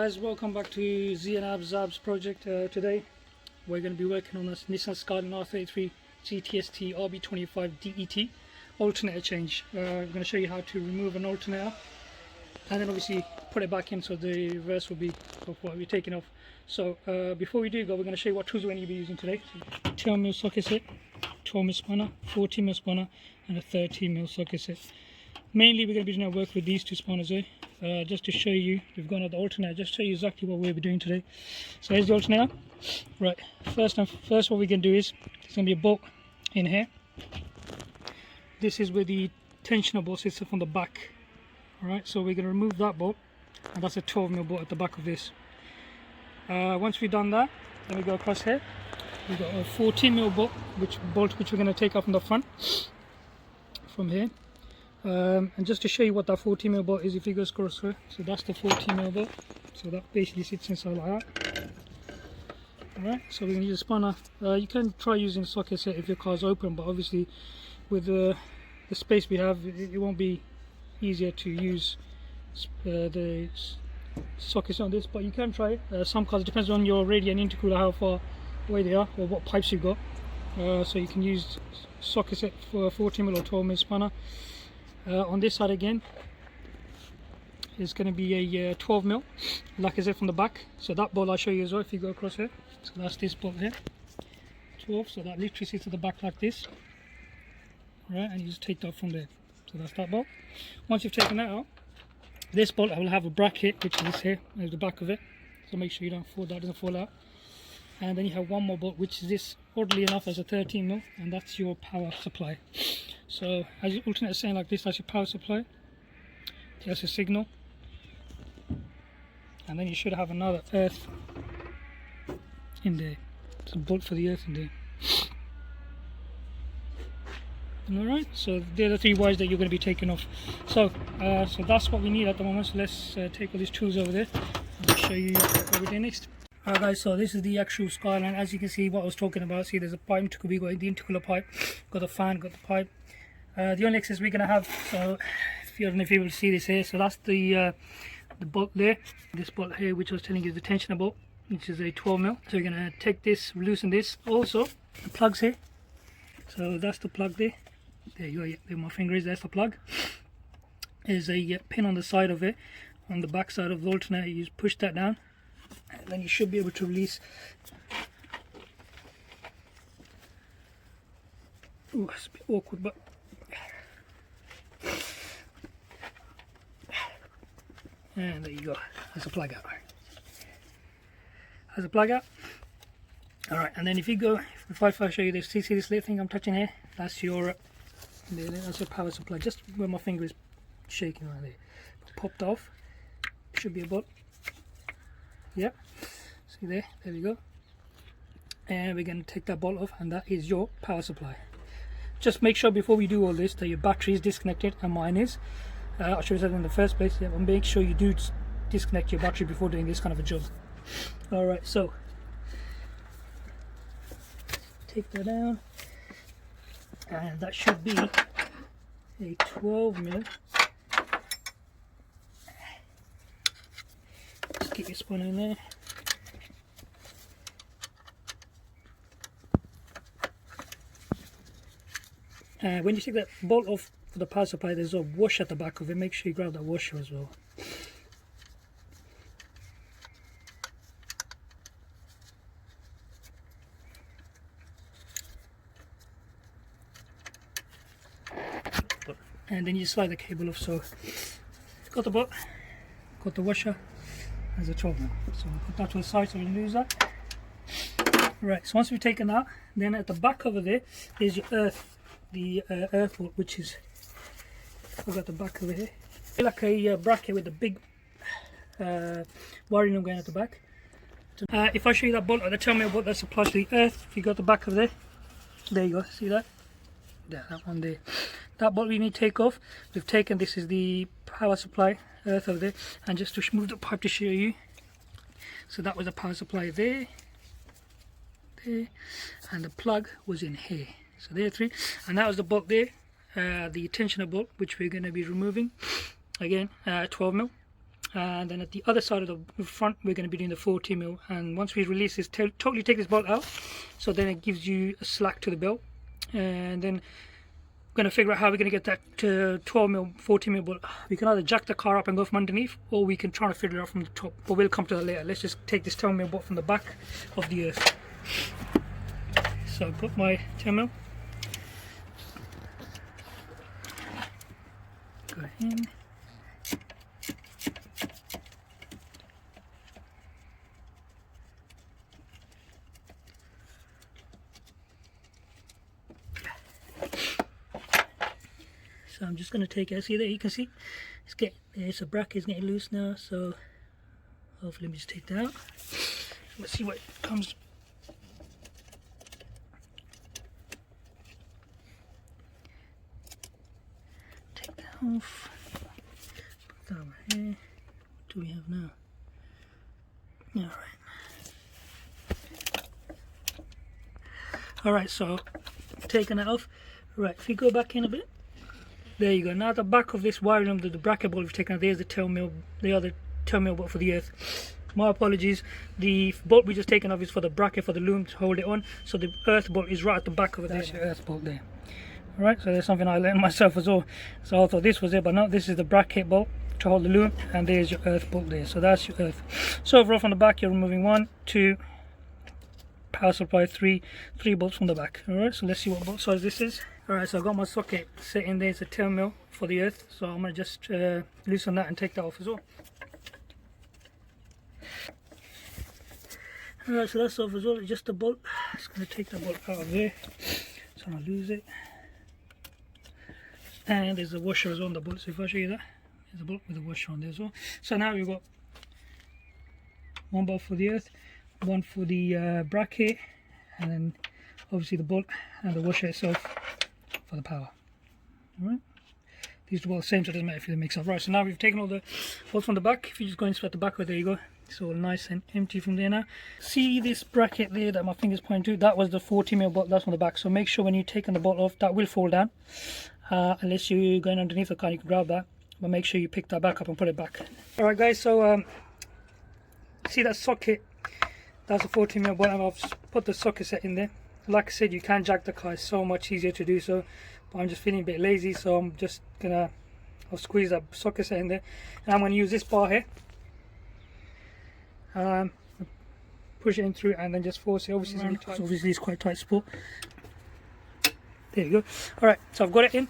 guys, welcome back to Zab's project. Today we're going to be working on this Nissan Skyline R33 GTST RB25DET alternator change. I'm going to show you how to remove an alternator and then obviously put it back in so the reverse will be of what we're taking off. So before we do go, we're going to show you what tools we're going to be using today. 12mm socket set, 12mm spanner, 14mm spanner and a 13mm socket set. Mainly we're going to be doing our work with these two spanners here. Just to show you, we've gone at the alternator, just to show you exactly what we'll be doing today. So here's the alternator. Right, first what we can do is, there's going to be a bolt in here. This is where the tensioner bolt sits from the back. Alright, so we're going to remove that bolt, and that's a 12mm bolt at the back of this. Once we've done that, then we go across here. We've got a 14mm bolt, which we're going to take off from the front, from here. And just to show you what that 14mm bolt is, if you go across here, so that's the 14mm bolt, so that basically sits inside like that. Alright, so we're going to use a spanner. You can try using a socket set if your car's open, but obviously with the space we have, it won't be easier to use the sockets on this, but you can try it. Some cars, it depends on your radiant intercooler, how far away they are or what pipes you've got. So you can use socket set for 14mm or 12mm spanner. On this side again is going to be a 12mm, like I said, from the back. So that bolt I'll show you as well if you go across here. So that's this bolt here, 12, so that literally sits at the back like this. Right, and you just take that from there. So that's that bolt. Once you've taken that out, this bolt I will have a bracket, which is this here, at the back of it. So make sure you don't fall, that doesn't fall out. And then you have one more bolt, which is this, oddly enough, as a 13mm, and that's your power supply. So as your alternator is saying like this, that's your power supply, that's a signal, and then you should have another earth in there. It's a bolt for the earth in there. Alright, so they're the three wires that you're going to be taking off. So so that's what we need at the moment. So let's take all these tools over there and I'll show you what we're doing next. Alright guys, so this is the actual Skyline. As you can see, what I was talking about, see there's a pipe, we got the intercooler pipe, got the fan, got the pipe. The only access we're going to have, so if you don't know if you're able to see this here, so that's the bolt there, this bolt here, which I was telling you is the tensioner bolt, which is a 12mm. So we're going to take this, loosen this. Also, the plugs here, so that's the plug there. There you go, yeah, there my finger is, that's the plug. There's a pin on the side of it, on the back side of the alternator. You just push that down, and then you should be able to release. Oh, it's a bit awkward, but and there you go, that's a plug out. That's a plug out. Alright, and then if you go, if I show you this, see this little thing I'm touching here, that's your power supply, just where my finger is shaking right there. Popped off, should be a bolt. Yep, see there we go. And we're going to take that bolt off, and that is your power supply. Just make sure before we do all this that your battery is disconnected, and mine is. I'll show you that in the first place. Yeah, and make sure you do disconnect your battery before doing this kind of a job. Alright, so take that down, and that should be a 12mm. Just get your spanner in there. When you take that bolt off for the power supply, there's a washer at the back of it. Make sure you grab that washer as well. And then you slide the cable off. So got the bolt, got the washer, there's a 12mm. So I'll put that to the side so we don't lose that. Right, so once we've taken that, then at the back over there is your earth, the earth bolt, which is, I've got the back over here, like a bracket with a big wiring going at the back. If I show you that bolt, the 12mm bolt that supplies to the earth, if you got the back of there you go, see that? Yeah, that one there. That bolt we need to take off. We've taken, this is the power supply, earth over there, and just to move the pipe to show you. So that was the power supply there, and the plug was in here. So there are three, and that was the bolt there, the tensioner bolt, which we're going to be removing. Again, 12mm. and then at the other side of the front we're going to be doing the 40mm. And once we release this, totally take this bolt out, so then it gives you a slack to the belt, and then we're going to figure out how we're going to get that 12mm 40mm bolt. We can either jack the car up and go from underneath, or we can try to figure it out from the top, but we'll come to that later. Let's just take this 12mm bolt from the back of the earth. So I've got my 10mm, go in. So I'm just going to take it. See there, you can see it's a bracket, it's getting loose now, so hopefully let me just take that out. Let's see what comes. Take that off. Put that over here. What do we have now? Alright, so taking it off. Right, if you go back in a bit. There you go. Now the back of this wiring, the bracket bolt we've taken out, there's the 12mm, the other 12mm bolt for the earth. My apologies, the bolt we just taken off is for the bracket for the loom to hold it on, so the earth bolt is right at the back of it. There's your earth bolt there. Alright, so there's something I learned myself as well. So I thought this was it, but no, this is the bracket bolt to hold the loom, and there's your earth bolt there. So that's your earth. So overall from the back you're removing 1, 2, power supply, 3 bolts from the back. Alright, so let's see what bolt size this is. Alright, so I've got my socket set in there. It's a 10mm for the earth, so I'm going to just loosen that and take that off as well. Alright, so that's off as well. It's just a bolt. Just going to take the bolt out of there, so I'm going to lose it. And there's a washer as well on the bolt, so if I show you that, there's a bolt with a washer on there as well. So now we've got one bolt for the earth, one for the bracket, and then obviously the bolt and the washer itself for the power. Alright, these are all the same, so it doesn't matter if they mix up. Right, so now we've taken all the bolts from the back. If you just go and inspect the back, there you go, it's all nice and empty from there now. See this bracket there that my finger's pointing to? That was the 40mm bolt, that's on the back. So make sure when you're taking the bolt off, that will fall down, unless you're going underneath the car, you can grab that, but make sure you pick that back up and put it back. Alright guys, so see that socket, that's a 40mm bolt, and I've put the socket set in there. Like I said, you can jack the car, it's so much easier to do so, but I'm just feeling a bit lazy, so I'm just gonna, I'll squeeze that socket set in there, and I'm gonna use this bar here, push it in through and then just force it. Obviously it's quite a tight support. There you go. Alright, so I've got it in.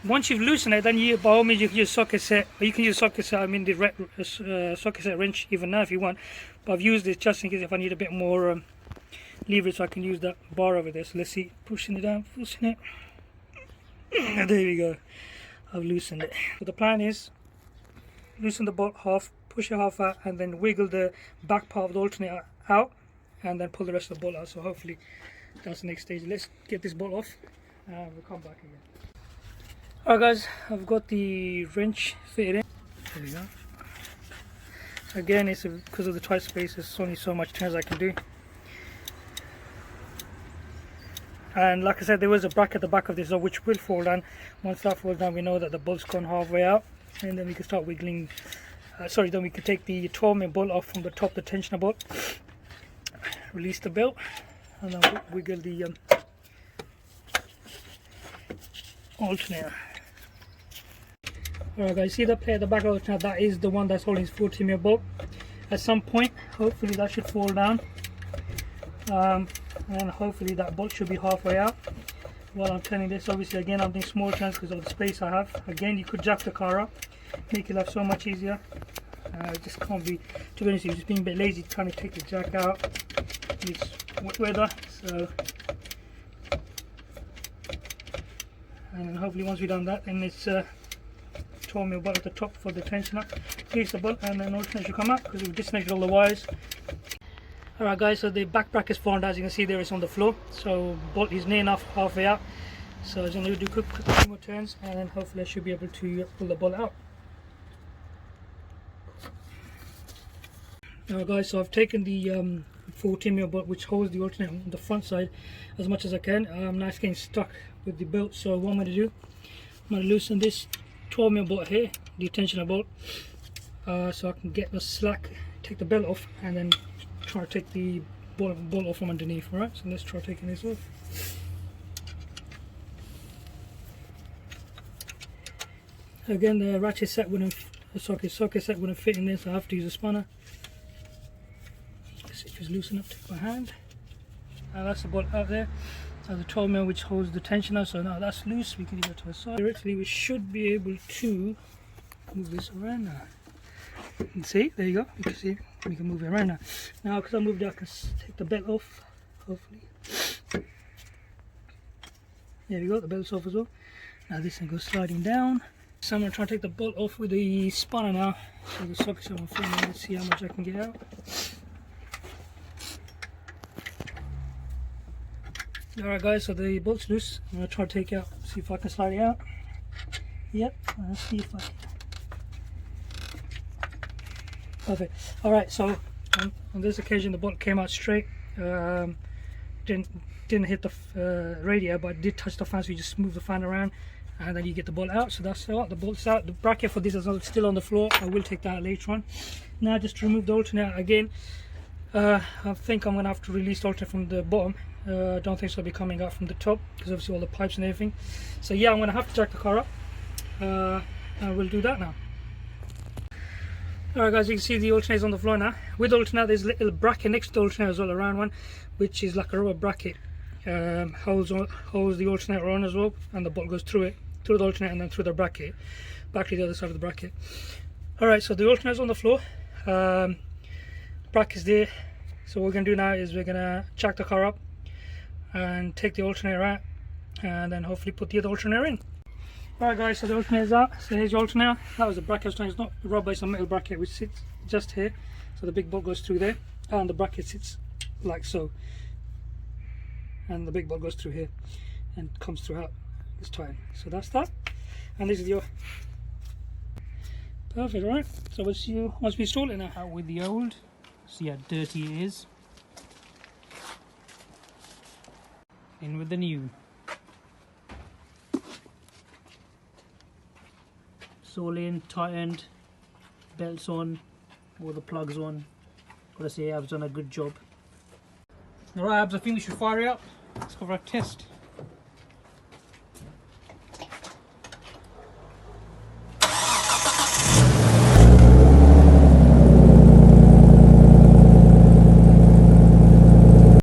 Once you've loosened it, then you, by all means, you can use socket set, or you can use socket set, I mean the socket set wrench even now if you want, but I've used this just in case if I need a bit more leverage, so I can use that bar over there. So let's see, pushing it down, forcing it. There we go, I've loosened it. So the plan is loosen the bolt half, push it half out, and then wiggle the back part of the alternator out, and then pull the rest of the bolt out. So hopefully that's the next stage. Let's get this bolt off and we'll come back again. Alright guys, I've got the wrench fitted in. There we go. Again, it's because of the tight space, there's only so much turns I can do. And like I said, there was a bracket at the back of this which will fall down. Once that falls down, we know that the bolt's gone halfway out, and then we can start wiggling. Then we can take the 12mm bolt off from the top, the tensioner bolt, release the belt, and then wiggle the alternator. Alright guys, see that plate at the back of the alternator? That is the one that's holding his 40mm bolt. At some point, hopefully that should fall down. And hopefully that bolt should be halfway out while I'm turning this. Obviously again I'm doing small turns because of the space I have. Again, you could jack the car up, make your life so much easier. Just can't be, to be honest, just being a bit lazy trying to take the jack out. It's wet weather, so, and then hopefully once we've done that, then it's 12mm bolt at the top for the tensioner. Release the bolt and then alternator should come out because we've disconnected all the wires. Alright guys, so the back bracket is formed, as you can see there, it's on the floor, so bolt is near enough halfway out. So I'm going to do quick few more turns, and then hopefully I should be able to pull the bolt out. Alright guys, so I've taken the 14mm bolt which holds the alternator on the front side as much as I can. Now it's getting stuck with the belt, so what I'm going to do, I'm going to loosen this 12mm bolt here, the tensioner bolt, so I can get the slack, take the belt off, and then try to take the bolt off from underneath. Alright, so let's try taking this off. Again, the ratchet set wouldn't, the socket set wouldn't fit in this, so I have to use a spanner. Let's see if it's loose enough to take my hand. Now that's the bolt out there. There's a 12mm which holds the tensioner, so now that's loose, we can leave it to the side. Directly, we should be able to move this around now. And see, there you go, you can see we can move it around now. Now, because I moved it, I can take the belt off, hopefully. There we go, the belt's off as well. Now this thing goes sliding down. So I'm going to try to take the bolt off with the spanner now. So the sockets are on film, let's see how much I can get out. Alright guys, so the bolt's loose. I'm going to try to take it out, see if I can slide it out. Yep, let's see if I can. Perfect. Alright, so on this occasion the bolt came out straight. Didn't hit the radiator, but it did touch the fan, so you just move the fan around and then you get the bolt out. So that's all, the bolt's out. The bracket for this is still on the floor. I will take that out later on. Now just to remove the alternator again, I think I'm going to have to release the alternator from the bottom. I don't think it's going to be coming out from the top because obviously all the pipes and everything. So yeah, I'm going to have to jack the car up, and we'll do that now. Alright guys, you can see the alternator's on the floor now. With the alternator there's a little bracket next to the alternator as well, around one, which is like a rubber bracket. Holds the alternator on as well, and the bolt goes through it, through the alternator and then through the bracket, back to the other side of the bracket. Alright, so the alternator's on the floor, bracket's there. So what we're going to do now is we're going to jack the car up and take the alternator out, and then hopefully put the other alternator in. Alright guys, so the alternator's out. So here's your alternator. That was a bracket, it's not rubber, it's a metal bracket which sits just here. So the big bolt goes through there, and the bracket sits like so. And the big bolt goes through here and comes through out this time. So that's that. And this is your perfect. Alright, so we'll see you once we install it now. Out with the old, see how dirty it is. In with the new. It's all in, tightened, belts on, all the plugs on. Gotta say, I've done a good job. Alright, Abs, I think we should fire it up. Let's go for a test.